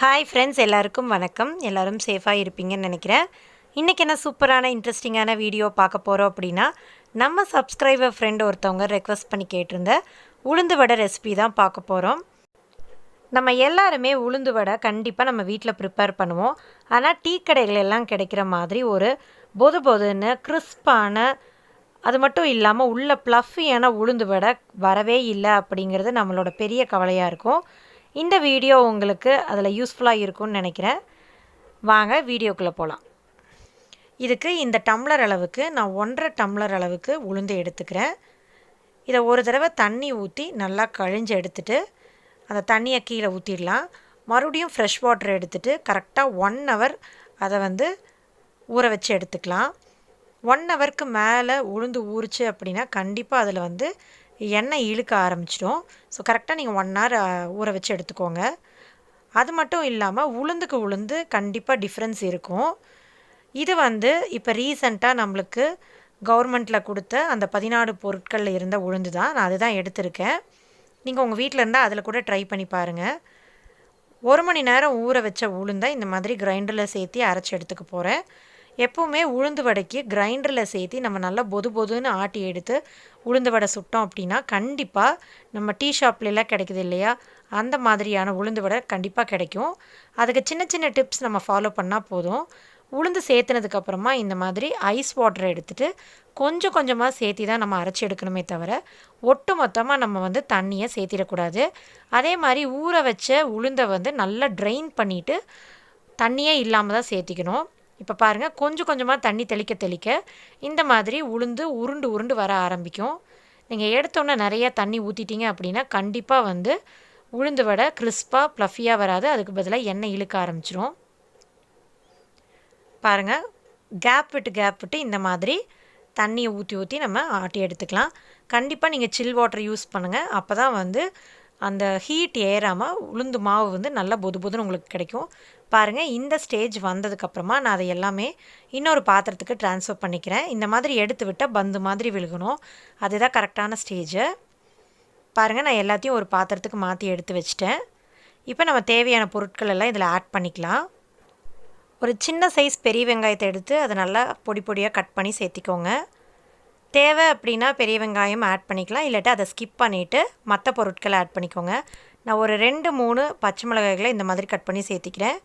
Hi friends, எல்லாருக்கும் வணக்கம். எல்லோரும் சேஃபாக இருப்பீங்கன்னு நினைக்கிறேன். இன்றைக்கி என்ன சூப்பரான இன்ட்ரெஸ்டிங்கான வீடியோ பார்க்க போகிறோம் அப்படின்னா, நம்ம சப்ஸ்கிரைபர் ஃப்ரெண்ட் ஒருத்தவங்க ரெக்வஸ்ட் பண்ணி கேட்டிருந்த உளுந்து வடை ரெசிபி தான் பார்க்க போகிறோம். நம்ம எல்லாருமே உளுந்து வடை கண்டிப்பாக நம்ம வீட்டில் ப்ரிப்பேர் பண்ணுவோம். ஆனால் டீ கடைகள் எல்லாம் கிடைக்கிற மாதிரி ஒரு பொது பொதுன்னு கிறிஸ்பான, அது மட்டும் இல்லாமல் உள்ள ப்ளஃபியான உளுந்து வடை வரவே இல்லை அப்படிங்கிறது நம்மளோட பெரிய கவலையாக இருக்கும். இந்த வீடியோ உங்களுக்கு அதில் யூஸ்ஃபுல்லாக இருக்கும்னு நினைக்கிறேன். வாங்க வீடியோக்குள்ளே போகலாம். இதுக்கு இந்த டம்ளர் அளவுக்கு நான் 1.5 டம்ளர் அளவுக்கு உளுந்து எடுத்துக்கிறேன். இதை ஒரு தடவை தண்ணி ஊற்றி நல்லா கழிஞ்சு எடுத்துகிட்டு அந்த தண்ணியை கீழே ஊற்றிடலாம். மறுபடியும் ஃப்ரெஷ் வாட்டர் எடுத்துகிட்டு கரெக்டாக 1 ஹவர் அதை ஊற வச்சு எடுத்துக்கலாம். 1 ஹவருக்கு மேலே உளுந்து ஊறிச்சு அப்படின்னா கண்டிப்பாக அதில் எண்ணெய் இழுக்க ஆரம்பிச்சிடும். ஸோ கரெக்டாக நீங்கள் 1 ஹவர் ஊற வச்சு எடுத்துக்கோங்க. அது மட்டும் இல்லாமல் உளுந்துக்கு உளுந்து கண்டிப்பாக டிஃப்ரென்ஸ் இருக்கும். இது இப்போ ரீசண்டாக நம்மளுக்கு கவர்மெண்ட்டில் கொடுத்த அந்த 14 பொருட்களில் இருந்த உளுந்து தான். நான் அதுதான் எடுத்திருக்கேன். நீங்கள் உங்கள் வீட்டில் இருந்தால் அதில் கூட ட்ரை பண்ணி பாருங்கள். 1 மணி நேரம் ஊற வச்ச உளுந்தை இந்த மாதிரி கிரைண்டரில் சேர்த்து அரைச்சி எடுத்துக்க போகிறேன். எப்போவுமே உளுந்து வடைக்கு கிரைண்டரில் சேர்த்து நம்ம நல்லா பொது பொதுன்னு ஆட்டி எடுத்து உளுந்து வடை சுட்டோம் அப்படின்னா கண்டிப்பாக நம்ம டீ ஷாப்லலாம் கிடைக்குது இல்லையா, அந்த மாதிரியான உளுந்து வடை கண்டிப்பாக கிடைக்கும். அதுக்கு சின்ன சின்ன டிப்ஸ் நம்ம ஃபாலோ பண்ணால் போதும். உளுந்து சேர்த்துனதுக்கப்புறமா இந்த மாதிரி ஐஸ் வாட்டரை எடுத்துகிட்டு கொஞ்சம் கொஞ்சமாக சேர்த்தி தான் நம்ம அரைச்சி எடுக்கணுமே தவிர ஒட்டு மொத்தமாக நம்ம தண்ணியை சேர்த்திடக்கூடாது. அதே மாதிரி ஊற வச்ச உளுந்தை நல்லா ட்ரெயின் பண்ணிவிட்டு தண்ணியே இல்லாமல் தான் சேர்த்திக்கணும். இப்போ பாருங்கள், கொஞ்சம் கொஞ்சமாக தண்ணி தெளிக்க தெளிக்க இந்த மாதிரி உளுந்து உருண்டு உருண்டு வர ஆரம்பிக்கும். நீங்கள் எடுத்தோன்னே நிறைய தண்ணி ஊற்றிட்டீங்க அப்படின்னா கண்டிப்பாக உளுந்து வடை கிறிஸ்பாக ப்ளஃபியாக வராது. அதுக்கு பதிலாக எண்ணெய் இழுக்க ஆரம்பிச்சிரும். பாருங்கள், கேப் விட்டு இந்த மாதிரி தண்ணியை ஊற்றி ஊற்றி நம்ம ஆட்டி எடுத்துக்கலாம். கண்டிப்பாக நீங்கள் சில் வாட்டர் யூஸ் பண்ணுங்கள். அப்போ தான் அந்த ஹீட் ஏறாமல் உளுந்து மாவு நல்லா பொது பொதுன்னு உங்களுக்கு கிடைக்கும். பாருங்கள், இந்த ஸ்டேஜ் வந்ததுக்கப்புறமா நான் அதை எல்லாமே இன்னொரு பாத்திரத்துக்கு ட்ரான்ஸ்ஃபர் பண்ணிக்கிறேன். இந்த மாதிரி எடுத்து விட்டால் பந்து மாதிரி விழுகணும். அதுதான் கரெக்டான ஸ்டேஜு. பாருங்கள், நான் எல்லாத்தையும் ஒரு பாத்திரத்துக்கு மாற்றி எடுத்து வச்சிட்டேன். இப்போ நம்ம தேவையான பொருட்கள் எல்லாம் இதில் ஆட் பண்ணிக்கலாம். ஒரு சின்ன சைஸ் பெரிய வெங்காயத்தை எடுத்து அதை நல்லா பொடி பொடியாக கட் பண்ணி சேர்த்திக்கோங்க. தேவை அப்படின்னா பெரிய வெங்காயம் ஆட் பண்ணிக்கலாம், இல்லாட்டி அதை ஸ்கிப் பண்ணிவிட்டு மற்ற பொருட்களை ஆட் பண்ணிக்கோங்க. நான் ஒரு 2-3 பச்சை மிளகாய்களை இந்த மாதிரி கட் பண்ணி சேர்த்திக்கிறேன்.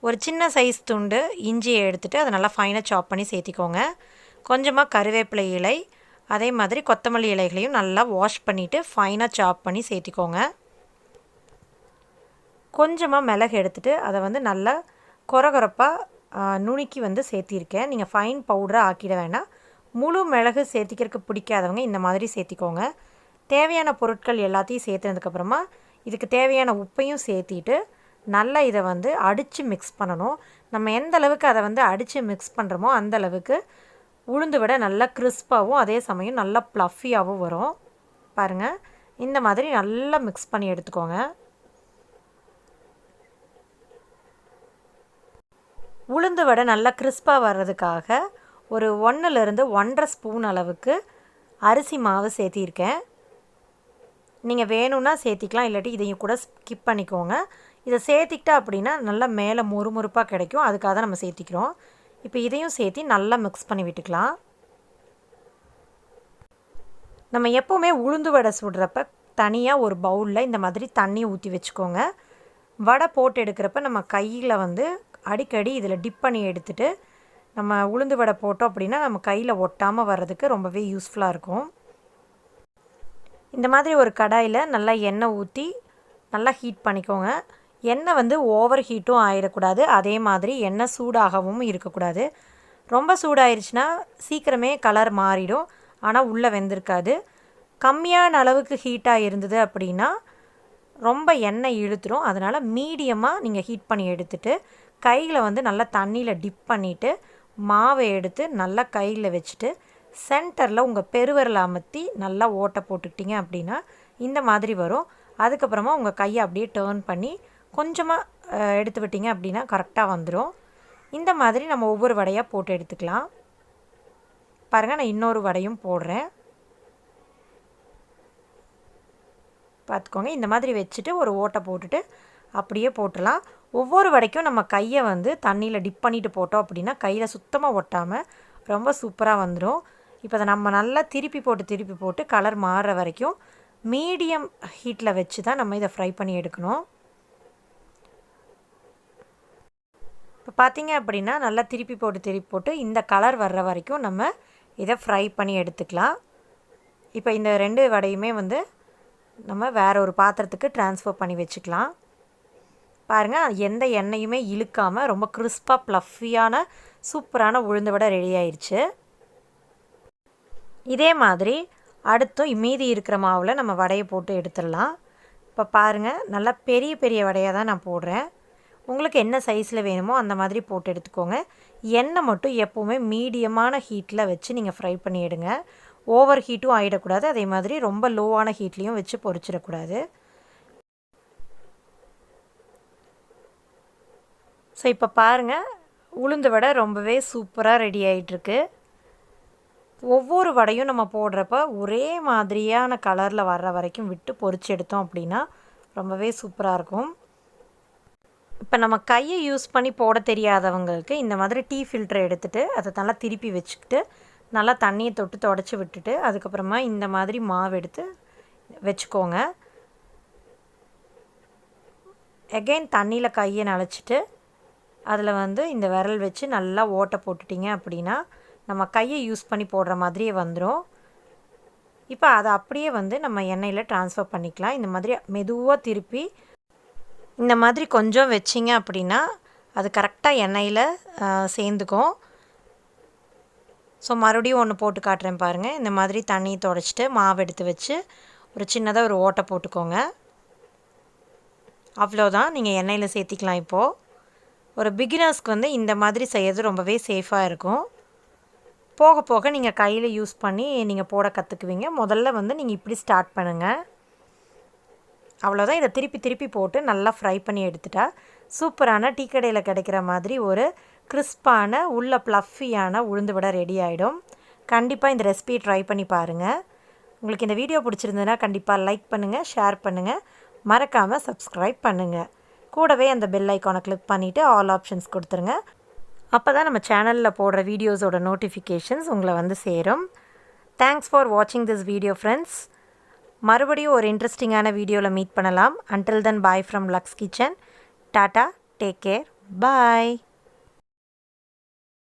ஒரு சின்ன சைஸ் துண்டு இஞ்சியை எடுத்துகிட்டு அதை நல்லா ஃபைனாக சாப் பண்ணி சேர்த்திக்கோங்க. கொஞ்சமாக கருவேப்பிலை இலை, அதே மாதிரி கொத்தமல்லி இலைகளையும் நல்லா வாஷ் பண்ணிவிட்டு ஃபைனாக சாப் பண்ணி சேர்த்திக்கோங்க. கொஞ்சமாக மிளகு எடுத்துகிட்டு அதை நல்லா கொரகொரப்பாக நுணுக்கி சேர்த்திருக்கேன். நீங்கள் ஃபைன் பவுடராக ஆக்கிட வேண்டாம். முழு மிளகு சேர்த்திக்கிறதுக்கு பிடிக்காதவங்க இந்த மாதிரி சேர்த்திக்கோங்க. தேவையான பொருட்கள் எல்லாத்தையும் சேர்த்துனதுக்கப்புறமா இதுக்கு தேவையான உப்பையும் சேர்த்திட்டு நல்லா இதை அடித்து மிக்ஸ் பண்ணணும். நம்ம எந்த அளவுக்கு அதை அடித்து மிக்ஸ் பண்ணுறோமோ அந்த அளவுக்கு உளுந்து வடை நல்லா கிறிஸ்பாகவும் அதே சமயம் நல்லா ப்ளஃபியாகவும் வரும். பாருங்கள், இந்த மாதிரி நல்லா மிக்ஸ் பண்ணி எடுத்துக்கோங்க. உளுந்து வடை நல்லா கிறிஸ்பாக வர்றதுக்காக ஒரு 1லேருந்து 1.5 ஸ்பூன் அளவுக்கு அரிசி மாவு சேர்த்திருக்கேன். நீங்கள் வேணும்னா சேர்த்திக்கலாம், இல்லாட்டி இதையும் கூட ஸ்கிப் பண்ணிக்கோங்க. இதை சேர்த்திக்கிட்டா அப்படின்னா நல்லா மேலே முறுமுறுப்பாக கிடைக்கும். அதுக்காக தான் நம்ம சேர்த்திக்கிறோம். இப்போ இதையும் சேர்த்தி நல்லா மிக்ஸ் பண்ணி விட்டுக்கலாம். நம்ம எப்போவுமே உளுந்து வடை சுடுறப்ப தனியாக ஒரு பவுலில் இந்த மாதிரி தண்ணி ஊற்றி வச்சுக்கோங்க. வடை போட்டு எடுக்கிறப்ப நம்ம கையில் அடிக்கடி இதில் டிப் பண்ணி எடுத்துகிட்டு நம்ம உளுந்து வடை போட்டோம் அப்படின்னா நம்ம கையில் ஒட்டாமல் வர்றதுக்கு ரொம்பவே யூஸ்ஃபுல்லாக இருக்கும். இந்த மாதிரி ஒரு கடாயில் நல்லா எண்ணெய் ஊற்றி நல்லா ஹீட் பண்ணிக்கோங்க. எண்ணெய் ஓவர் ஹீட்டும் ஆகிடக்கூடாது, அதே மாதிரி எண்ணெய் சூடாகவும் இருக்கக்கூடாது. ரொம்ப சூடாயிருச்சுன்னா சீக்கிரமே கலர் மாறிடும், ஆனால் உள்ளே வெந்திருக்காது. கம்மியான அளவுக்கு ஹீட்டாக இருந்தது அப்படின்னா ரொம்ப எண்ணெய் இழுத்துரும். அதனால் மீடியமாக நீங்கள் ஹீட் பண்ணி எடுத்துகிட்டு கையில் நல்லா தண்ணியில் டிப் பண்ணிவிட்டு மாவை எடுத்து நல்லா கையில் வச்சுட்டு சென்டரில் உங்கள் பெருவிரலை அமர்த்தி நல்லா ஓட்டை போட்டுக்கிட்டிங்க அப்படின்னா இந்த மாதிரி வரும். அதுக்கப்புறமா உங்கள் கையை அப்படியே டேர்ன் பண்ணி கொஞ்சமாக எடுத்து விட்டிங்க அப்படின்னா கரெக்டாக வந்துடும். இந்த மாதிரி நம்ம ஒவ்வொரு வடையாக போட்டு எடுத்துக்கலாம். பாருங்கள், நான் இன்னொரு வடையும் போடுறேன். பார்த்துக்கோங்க, இந்த மாதிரி வச்சுட்டு ஒரு ஓட்டை போட்டுட்டு அப்படியே போட்டுடலாம். ஒவ்வொரு வடைக்கும் நம்ம கையை வந்து தண்ணியில் டிப் பண்ணிட்டு போட்டோம் அப்படின்னா கையில் சுத்தமாக ஒட்டாமல் ரொம்ப சூப்பராக வந்துடும். இப்போ அதை நம்ம நல்லா திருப்பி போட்டு கலர் மாறுற வரைக்கும் மீடியம் ஹீட்டில் வச்சு தான் நம்ம இதை ஃப்ரை பண்ணி எடுக்கணும். இப்போ பார்த்தீங்க அப்படின்னா நல்லா திருப்பி போட்டு இந்த கலர் வர்ற வரைக்கும் நம்ம இதை ஃப்ரை பண்ணி எடுத்துக்கலாம். இப்போ இந்த 2 வடையுமே வந்து நம்ம வேறு ஒரு பாத்திரத்துக்கு ட்ரான்ஸ்ஃபர் பண்ணி வச்சுக்கலாம். பாருங்கள், எந்த எண்ணெயுமே இழுக்காமல் ரொம்ப கிறிஸ்பாக ப்ளஃபியான சூப்பரான உளுந்து வடை ரெடி ஆயிடுச்சு. இதே மாதிரி அடுத்தும் மீதி இருக்கிற மாவில் நம்ம வடையை போட்டு எடுத்துடலாம். இப்போ பாருங்கள், நல்லா பெரிய பெரிய வடையாக தான் நான் போடுறேன். உங்களுக்கு என்ன சைஸில் வேணுமோ அந்த மாதிரி போட்டு எடுத்துக்கோங்க. எண்ணெய் மட்டும் எப்போவுமே மீடியமான ஹீட்டில் வச்சு நீங்கள் ஃப்ரை பண்ணி எடுங்க. ஓவர் ஹீட்டும் ஆகிடக்கூடாது, அதே மாதிரி ரொம்ப லோவான ஹீட்லேயும் வச்சு பொரிச்சிடக்கூடாது. ஸோ இப்போ பாருங்கள், உளுந்து வடை ரொம்பவே சூப்பராக ரெடி ஆகிட்டுருக்கு. ஒவ்வொரு வடையும் நம்ம போடுறப்ப ஒரே மாதிரியான கலரில் வர்ற வரைக்கும் விட்டு பொரிச்சு எடுத்தோம் அப்படின்னா ரொம்பவே சூப்பராக இருக்கும். இப்போ நம்ம கையை யூஸ் பண்ணி போட தெரியாதவங்களுக்கு இந்த மாதிரி டீ ஃபில்டரை எடுத்துகிட்டு அதை நல்லா திருப்பி வச்சுக்கிட்டு நல்லா தண்ணியை தொட்டு தொடச்சி விட்டுட்டு அதுக்கப்புறமா இந்த மாதிரி மாவு எடுத்து வச்சுக்கோங்க. எகெயின் தண்ணியில் கையை நனைச்சிட்டு அதில் வந்து இந்த விரல் வச்சு நல்லா ஓட்டை போட்டுட்டிங்க அப்படின்னா நம்ம கையை யூஸ் பண்ணி போடுற மாதிரியே வந்துடும். இப்போ அதை அப்படியே வந்து நம்ம எண்ணெயில் ட்ரான்ஸ்ஃபர் பண்ணிக்கலாம். இந்த மாதிரி மெதுவாக திருப்பி இந்த மாதிரி கொஞ்சம் வச்சிங்க அப்படின்னா அது கரெக்டாக எண்ணெயில் சேர்ந்துக்கும். ஸோ மறுபடியும் ஒன்று போட்டு காட்டுறேன் பாருங்கள். இந்த மாதிரி தண்ணி துடைச்சிட்டு மாவு எடுத்து வச்சு ஒரு சின்னதாக ஒரு ஓட்டை போட்டுக்கோங்க. அவ்வளோதான், நீங்கள் எண்ணெயில் சேர்த்திக்கலாம். இப்போது ஒரு பிகினர்ஸ்க்கு வந்து இந்த மாதிரி செய்கிறது ரொம்பவே சேஃபாக இருக்கும். போக போக நீங்கள் கையில் யூஸ் பண்ணி நீங்கள் போட கற்றுக்குவீங்க. முதல்ல வந்து நீங்கள் இப்படி ஸ்டார்ட் பண்ணுங்கள். அவ்வளோதான். இதை திருப்பி போட்டு நல்லா ஃப்ரை பண்ணி எடுத்துட்டா சூப்பரான டீ கடையில் கிடைக்கிற மாதிரி ஒரு கிறிஸ்பான உள்ள ப்ளஃபியான உளுந்து வடை ரெடி ஆகிடும். கண்டிப்பாக இந்த ரெசிபியை ட்ரை பண்ணி பாருங்கள். உங்களுக்கு இந்த வீடியோ பிடிச்சிருந்ததுன்னா கண்டிப்பாக லைக் பண்ணுங்கள், ஷேர் பண்ணுங்கள், மறக்காமல் சப்ஸ்கிரைப் பண்ணுங்கள். கூடவே அந்த பெல் ஐக்கானை கிளிக் பண்ணிவிட்டு ஆல் ஆப்ஷன்ஸ் கொடுத்துருங்க. அப்போ தான் நம்ம சேனலில் போடுற வீடியோஸோட நோட்டிஃபிகேஷன்ஸ் உங்களை வந்து சேரும். தேங்க்ஸ் ஃபார் வாட்சிங் திஸ் வீடியோ ஃப்ரெண்ட்ஸ். மறுபடியும் ஒரு இன்ட்ரெஸ்டிங்கான வீடியோவில் மீட் பண்ணலாம். Until then bye from Lux kitchen. Tata, take care, bye.